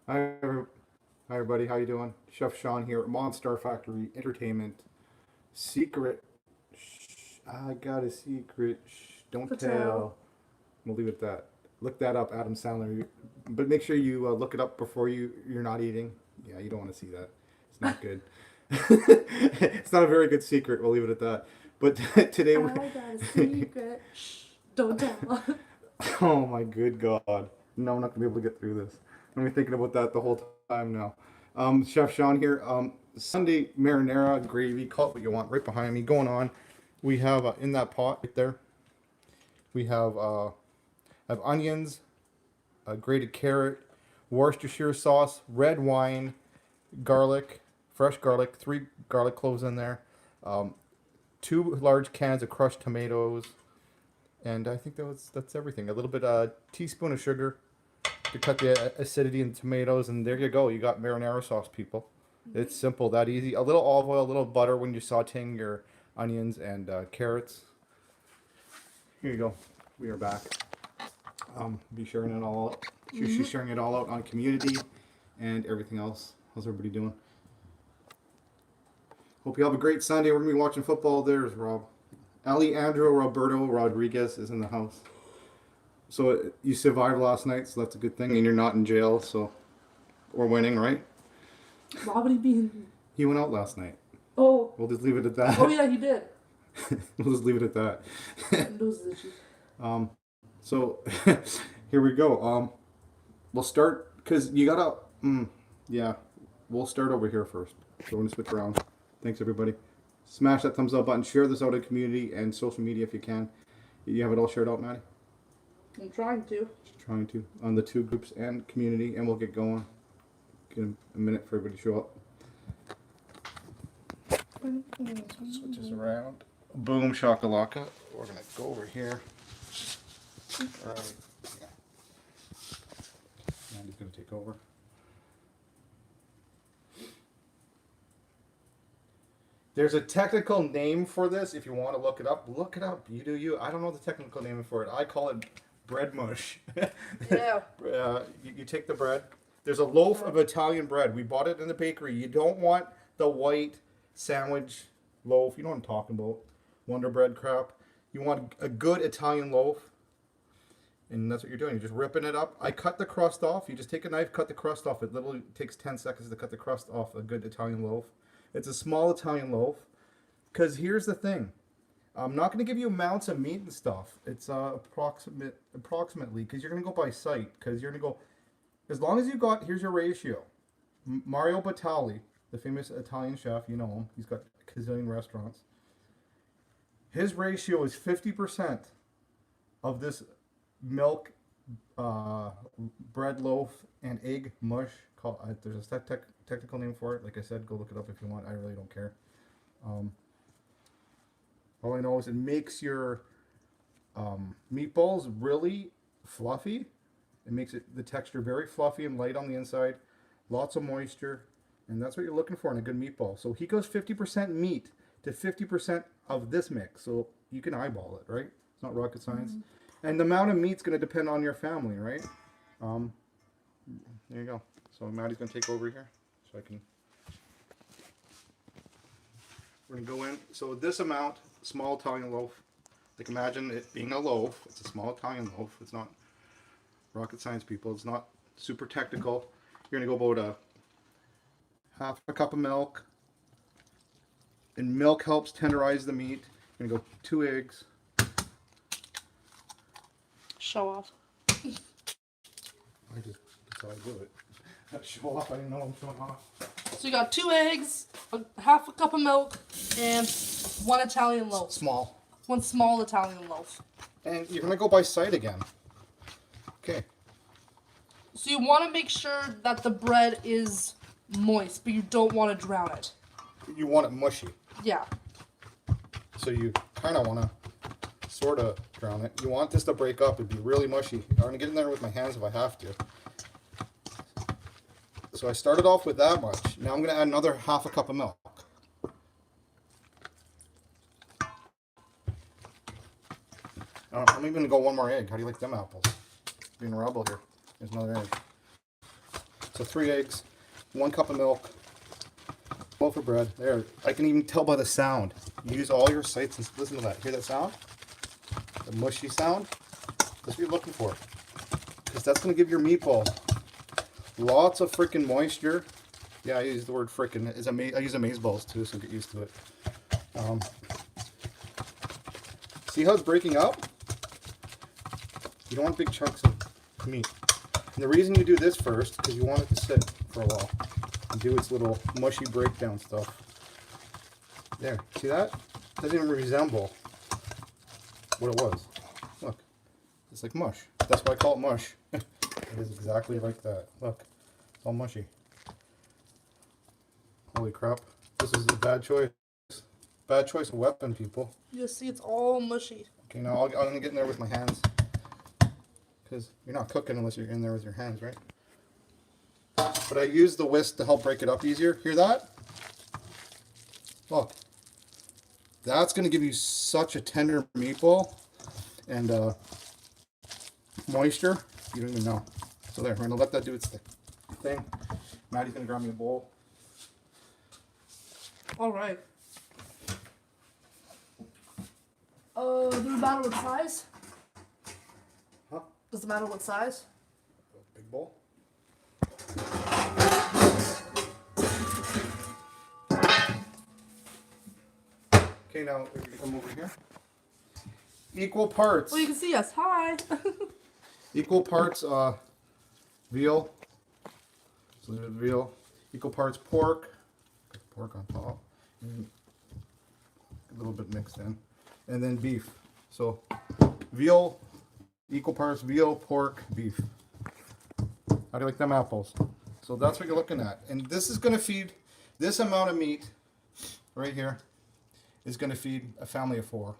Hi everybody, how you doing? Chef Sean here, Monstar Factory Entertainment. Secret. Shh, I got a secret. Shh, don't Patel. tell. We'll leave it at that. Look that up, Adam Sandler. But make sure you look it up before you're not eating. Yeah, you don't want to see that. It's not good. It's not a very good secret. We'll leave it at that. But today we. I got a secret. Shh, don't tell. Oh my good God! No, I'm not gonna be able to get through this. I'm be thinking about that the whole time now. Chef Sean here. Sunday marinara gravy, call it what you want, right behind me. Going on, we have in that pot right there. We have onions, a grated carrot, Worcestershire sauce, red wine, garlic, fresh garlic, 3 garlic cloves in there, um, 2 large cans of crushed tomatoes, and I think that's everything. A little bit teaspoon of sugar to cut the acidity in the tomatoes, and there you go. You got marinara sauce, people. It's simple, that easy. A little olive oil, a little butter when you're sautéing your onions and carrots. Here you go. We are back. Be sharing it all out. She's sharing it all out on community and everything else. How's everybody doing? Hope you have a great Sunday. We're gonna be watching football. There's Rob. Alejandro Roberto Rodriguez is in the house. So you survived last night, so that's a good thing, and you're not in jail. So we're winning, right? Robert being. He went out last night. Oh. We'll just leave it at that. Oh yeah, he did. We'll just leave it at that. Those issues. So here we go. We'll start because you gotta. Yeah, we'll start over here first. So we're gonna switch around. Thanks everybody. Smash that thumbs up button. Share this out in community and social media if you can. You have it all shared out, Maddie? I'm trying to. Just trying to on the 2 groups and community, and we'll get going. Give a minute for everybody to show up. Switch this around. Boom shakalaka. We're gonna go over here. Alright. Yeah. Andy's gonna take over. There's a technical name for this. If you want to look it up, look it up. You do you. I don't know the technical name for it. I call it bread mush. Yeah. You take the bread. There's a loaf of Italian bread. We bought it in the bakery. You don't want the white sandwich loaf. You know what I'm talking about. Wonder bread crap. You want a good Italian loaf. And that's what you're doing. You're just ripping it up. I cut the crust off. You just take a knife, cut the crust off. It literally takes 10 seconds to cut the crust off a good Italian loaf. It's a small Italian loaf. Because here's the thing. I'm not going to give you amounts of meat and stuff. It's approximately, because you're going to go by sight. Because you're going to go, as long as you got, here's your ratio. Mario Batali, the famous Italian chef, you know him. He's got a gazillion restaurants. His ratio is 50% of this milk, bread loaf, and egg mush. There's a technical name for it. Like I said, go look it up if you want. I really don't care. All I know is it makes your meatballs really fluffy. It makes the texture very fluffy and light on the inside. Lots of moisture. And that's what you're looking for in a good meatball. So he goes 50% meat to 50% of this mix. So you can eyeball it, right? It's not rocket science. And the amount of meat's going to depend on your family, right? There you go. So Maddie's going to take over here. So I can... We're going to go in. So this amount, small Italian loaf. Like imagine it being a loaf. It's a small Italian loaf. It's not rocket science, people. It's not super technical. You're going to go about half a cup of milk. And milk helps tenderize the meat. You're going to go 2 eggs. Show off. That's how I do it. Show off, I didn't know I'm showing off. So you got 2 eggs, half a cup of milk, and 1 Italian loaf. Small. 1 small Italian loaf. And you're going to go by sight again. Okay. So you want to make sure that the bread is moist, but you don't want to drown it. You want it mushy. Yeah. So you kind of want to sort of drown it. You want this to break up. It'd be really mushy. I'm going to get in there with my hands if I have to. So I started off with that much. Now I'm going to add another half a cup of milk. I'm even going to go 1 more egg. How do you like them apples? Being a rebel here. There's another egg. So 3 eggs, 1 cup of milk, loaf of bread. There, I can even tell by the sound. Use all your sights and listen to that. Hear that sound? The mushy sound? That's what you're looking for. Because that's going to give your meatball lots of freaking moisture. Yeah, I use the word freaking. I use Meatballs too, so get used to it. See how it's breaking up? You don't want big chunks of meat. And the reason you do this first, because you want it to sit for a while and do its little mushy breakdown stuff. There, see that? It doesn't even resemble what it was. Look, it's like mush. That's why I call it mush. It is exactly like that. Look, it's all mushy. Holy crap. This is a bad choice. Bad choice of weapon, people. You see, it's all mushy. Okay, now I'm going to get in there with my hands. Because you're not cooking unless you're in there with your hands, right? But I use the whisk to help break it up easier. Hear that? Look. That's going to give you such a tender meatball and moisture. You don't even know. So there, we're going to let that do its thing. Maddie's going to grab me a bowl. All right. Does it matter what size? Huh? Does it matter what size? Big bowl. Okay, now we're gonna come over here. Equal parts. Well, you can see us. Hi. Equal parts veal. So there's veal. Equal parts pork. Pork on top. And a little bit mixed in. And then beef. So veal, equal parts veal, pork, beef. How do you like them apples? So that's what you're looking at. And this is going to feed, this amount of meat right here is going to feed a family of 4.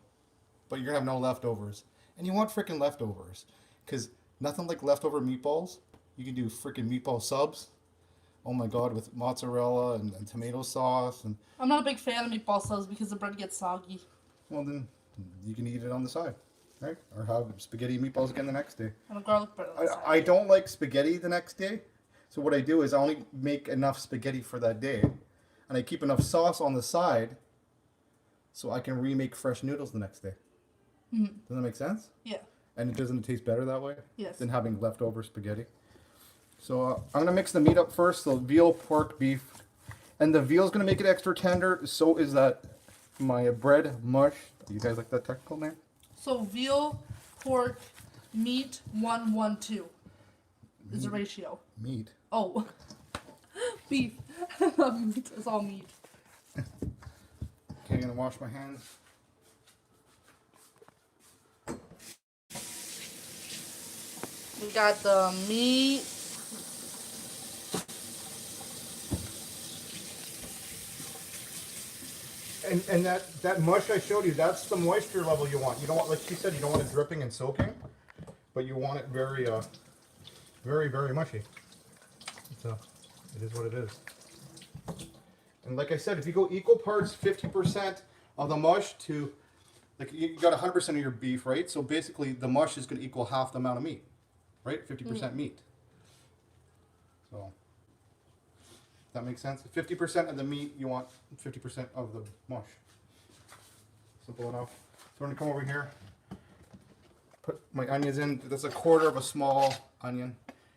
But you're going to have no leftovers. And you want freaking leftovers. Because nothing like leftover meatballs. You can do freaking meatball subs. Oh my god, with mozzarella and tomato sauce. And I'm not a big fan of meatball subs because the bread gets soggy. well, then you can eat it on the side, right? Or have spaghetti and meatballs again the next day. And a garlic bread on the side. I don't like spaghetti the next day. So what I do is I only make enough spaghetti for that day. And I keep enough sauce on the side so I can remake fresh noodles the next day. Mm-hmm. Does that make sense? Yeah. And doesn't it taste better that way? Yes. Than having leftover spaghetti. So I'm going to mix the meat up first. So veal, pork, beef. And the veal is going to make it extra tender. So is that my bread mush. Do you guys like that technical name? So veal, pork, meat, 1-1-2 is the ratio. Meat. Oh. Beef. Meat. It's all meat. Okay, I'm going to wash my hands. We got the meat. And that mush I showed you, that's the moisture level you want. You don't want, like she said, you don't want it dripping and soaking, but you want it very, very, very mushy. So it is what it is. And like I said, if you go equal parts, 50% of the mush to, like you got 100% of your beef, right? So basically the mush is going to equal half the amount of meat, right? 50% meat. So that makes sense. 50% of the meat, you want 50% of the mush. Simple enough. So we're gonna come over here, put my onions in. That's a quarter of a small onion.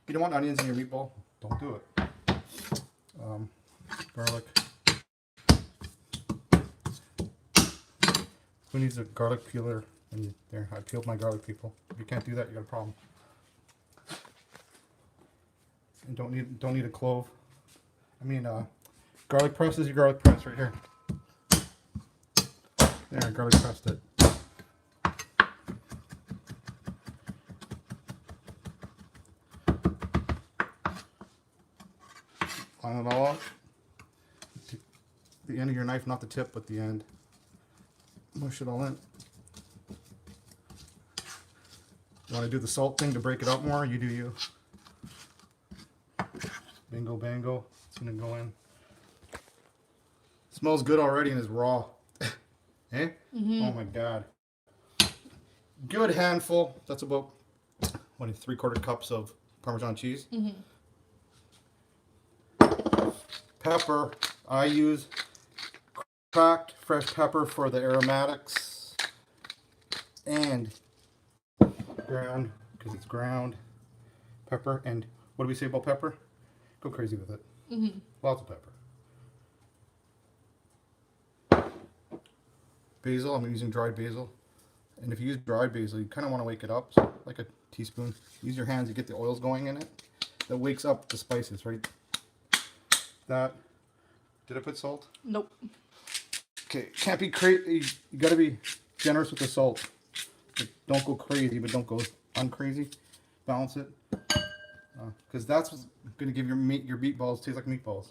You don't want onions in your meatball. Don't do it. Garlic. Who needs a garlic peeler? And there, I peeled my garlic, people. If you can't do that, you got a problem. And don't need a clove. I mean, garlic press is your garlic press right here. There, garlic pressed it. Line it all up. The end of your knife, not the tip, but the end. Mush it all in. You want to do the salt thing to break it up more? You do you. Bingo, bango. It's gonna go in. Smells good already and is raw. Eh? Mm-hmm. Oh my god. Good handful. That's about 3/4 cups of Parmesan cheese. Mm-hmm. Pepper, I use cracked fresh pepper for the aromatics, and ground, because it's ground pepper. And what do we say about pepper? Go crazy with it. Lots of pepper. Basil, I'm using dried basil. And if you use dried basil, you kind of want to wake it up, so like a teaspoon. Use your hands to get the oils going in it. That wakes up the spices, right? That. Did I put salt? Nope. Okay, can't be crazy. You gotta be generous with the salt. Like, don't go crazy, but don't go uncrazy. Balance it, because that's what's gonna give your meatballs taste like meatballs.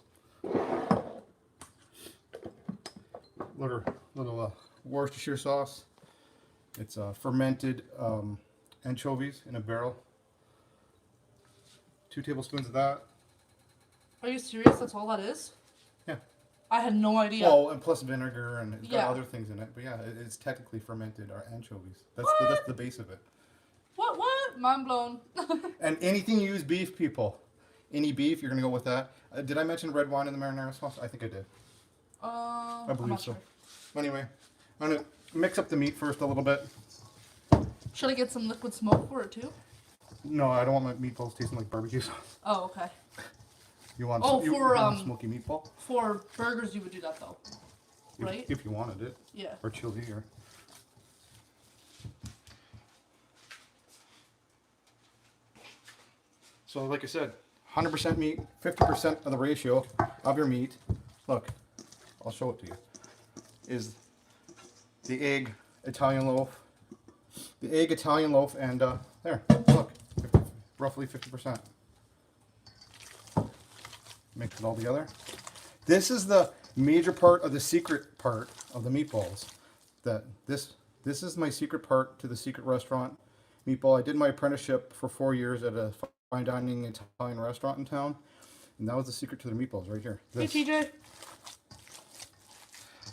Little Worcestershire sauce. It's fermented anchovies in a barrel. 2 tablespoons of that. Are you serious? That's all that is? Yeah. I had no idea. Well, and plus vinegar, and it's got Yeah. other things in it. But yeah, it's technically fermented anchovies. That's What? that's the base of it. What? Mind blown. And anything you use beef, people. Any beef, you're gonna go with that. Did I mention red wine in the marinara sauce? I think I did. I I'm believe not so. sure. Anyway, I'm gonna mix up the meat first a little bit. Should I get some liquid smoke for it too? No, I don't want my meatballs tasting like barbecue sauce. Oh, okay. You want Oh, you for, want a smoky meatball? For burgers, you would do that though, right? If you wanted it. Yeah. Or chili or. So like I said, 100% meat, 50% of the ratio of your meat. Look, I'll show it to you. Is the egg Italian loaf. The egg Italian loaf, and there, look, roughly 50%. Mix it all together. This is the major part of the secret part of the meatballs. This is my secret part to the secret restaurant meatball. I did my apprenticeship for 4 years at a fine dining Italian restaurant in town, and that was the secret to the meatballs right here. This. Hey, TJ.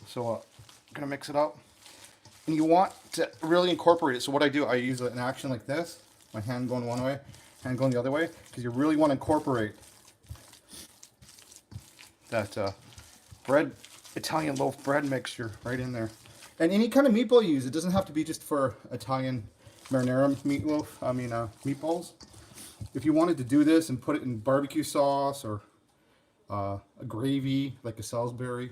So I'm gonna mix it up, and you want to really incorporate it. So what I do, I use an action like this, my hand going one way, hand going the other way, because you really want to incorporate that Italian loaf bread mixture right in there. And any kind of meatball you use, it doesn't have to be just for Italian marinara meatballs. If you wanted to do this and put it in barbecue sauce or a gravy, like a Salisbury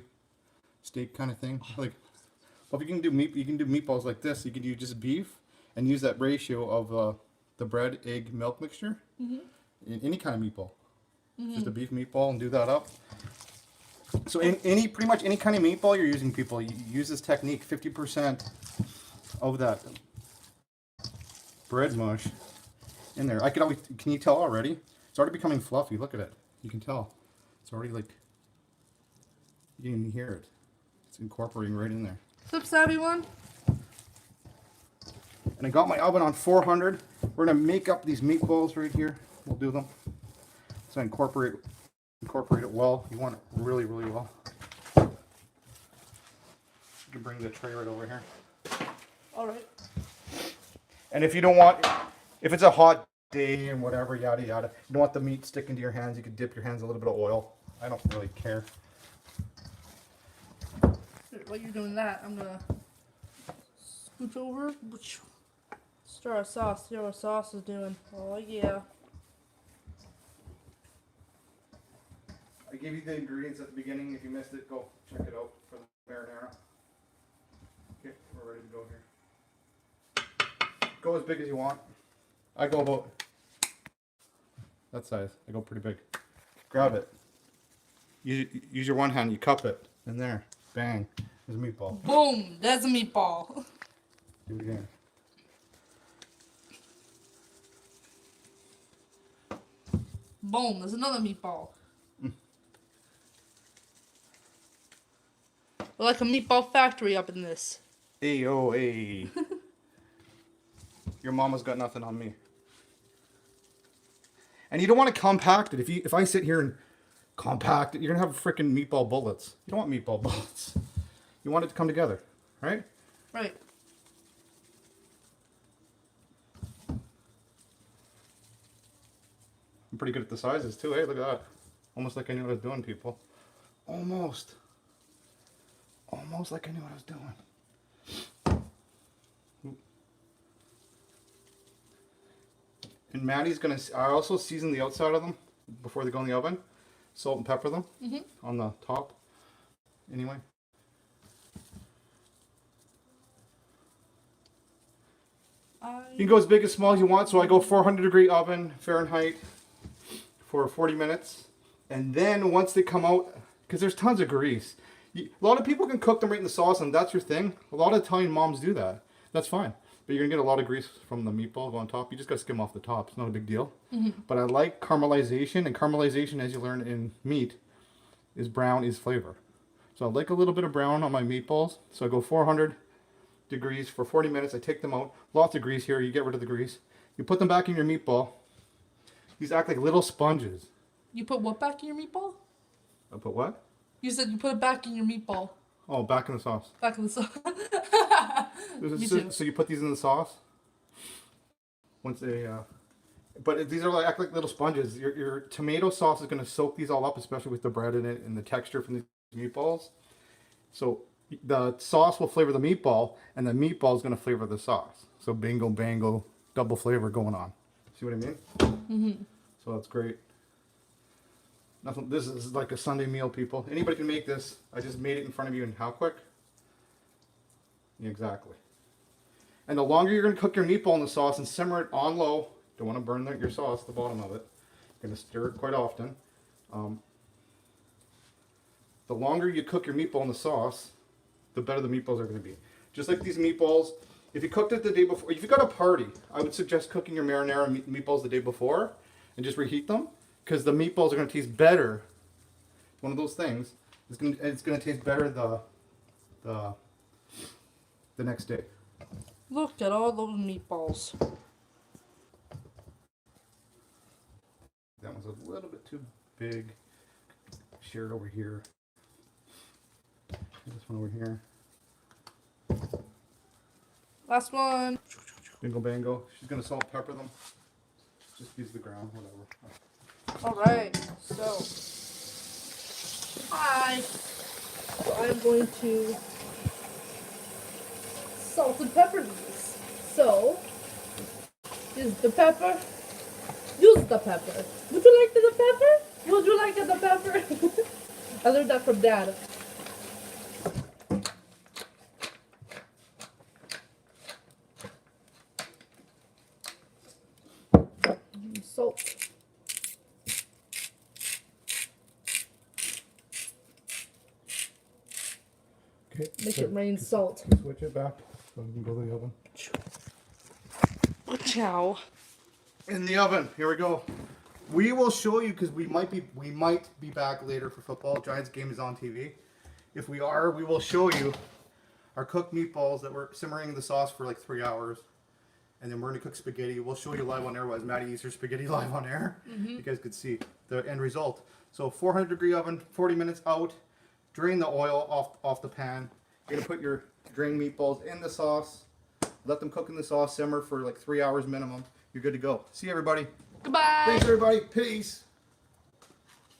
steak kind of thing, like, well, if you can do meatballs like this. You can do just beef and use that ratio of the bread, egg, milk mixture in any kind of meatball. Just a beef meatball, and do that up. So in pretty much any kind of meatball you're using, people, you use this technique. 50% of that bread mush in there. Can you tell already? It's already becoming fluffy. Look at it. You can tell. It's already like, you can hear it. It's incorporating right in there. Flip savvy one. And I got my oven on 400. We're gonna make up these meatballs right here. We'll do them. So incorporate it well. You want it really, really well. You can bring the tray right over here. All right. And if you don't want, if it's a hot day and whatever, yada yada, you don't want the meat sticking to your hands, you could dip your hands in a little bit of oil. I don't really care. While you're doing that, I'm gonna scooch over. Stir our sauce. See how our sauce is doing. Oh yeah. I gave you the ingredients at the beginning. If you missed it, go check it out for the marinara. Okay, we're ready to go here. Go as big as you want. I go about that size. I go pretty big. Grab it. Use your one hand. You cup it. And there. Bang. There's a meatball. Boom! There's a meatball. Do it again. Boom! There's another meatball. We're like a meatball factory up in this. Ayo. Your mama's got nothing on me. And you don't want to compact it. If I sit here and compact it, you're gonna have freaking meatball bullets. You don't want meatball bullets. You want it to come together, right? Right. I'm pretty good at the sizes too, eh? Look at that. Almost like I knew what I was doing, people. Almost. Almost like I knew what I was doing. And Maddie's gonna. I also season the outside of them before they go in the oven. Salt and pepper them on the top. Anyway. You can go as big as small as you want. So I go 400-degree oven Fahrenheit for 40 minutes, and then once they come out, because there's tons of grease. A lot of people can cook them right in the sauce, and that's your thing. A lot of Italian moms do that. That's fine. But you're gonna get a lot of grease from the meatballs on top. You just gotta skim off the top. It's not a big deal. But I like caramelization, and caramelization, as you learn in meat, is brown is flavor. So I like a little bit of brown on my meatballs. So I go 400 degrees for 40 minutes. I take them out. Lots of grease here. You get rid of the grease. You put them back in your meatball. These act like little sponges. You put what back in your meatball? I put what? You said you put it back in your meatball. Oh, back in the sauce. Back in the sauce. So you put these in the sauce. Once they, but these are like act like little sponges. Your tomato sauce is going to soak these all up, especially with the bread in it and the texture from these meatballs. So the sauce will flavor the meatball, and the meatball is going to flavor the sauce. So bingo, bango, double flavor going on. See what I mean? So that's great. Nothing. This is like a Sunday meal, people. Anybody can make this. I just made it in front of you, and how quick? Exactly. And the longer you're going to cook your meatball in the sauce and simmer it on low, don't want to burn your sauce at the bottom of it. You're going to stir it quite often. The longer you cook your meatball in the sauce, the better the meatballs are going to be. Just like these meatballs, if you cooked it the day before, if you got a party, I would suggest cooking your marinara meatballs the day before and just reheat them, because the meatballs are going to taste better. One of those things. It's going to taste better the next day. Look at all those meatballs. That one's a little bit too big. Share it over here. This one over here. Last one. Bingo bango. She's gonna salt pepper them. Just use the ground, whatever. Alright, so I'm going to salt and pepper these. So use the pepper. Use the pepper. Would you like the pepper? Would you like the pepper? I learned that from Dad. Salt. Okay. Make it rain salt. Switch it back so we can go to the oven. Ciao. In the oven. Here we go. We will show you, because we might be back later for football. Giants game is on TV. If we are, we will show you our cooked meatballs that were simmering in the sauce for like 3 hours. And then we're going to cook spaghetti. We'll show you live on air as Maddie eats her spaghetti live on air. You guys could see the end result. So 400-degree oven, 40 minutes out. Drain the oil off the pan. You're going to put your drained meatballs in the sauce. Let them cook in the sauce, simmer for like 3 hours minimum. You're good to go. See you, everybody. Goodbye. Thanks, everybody. Peace.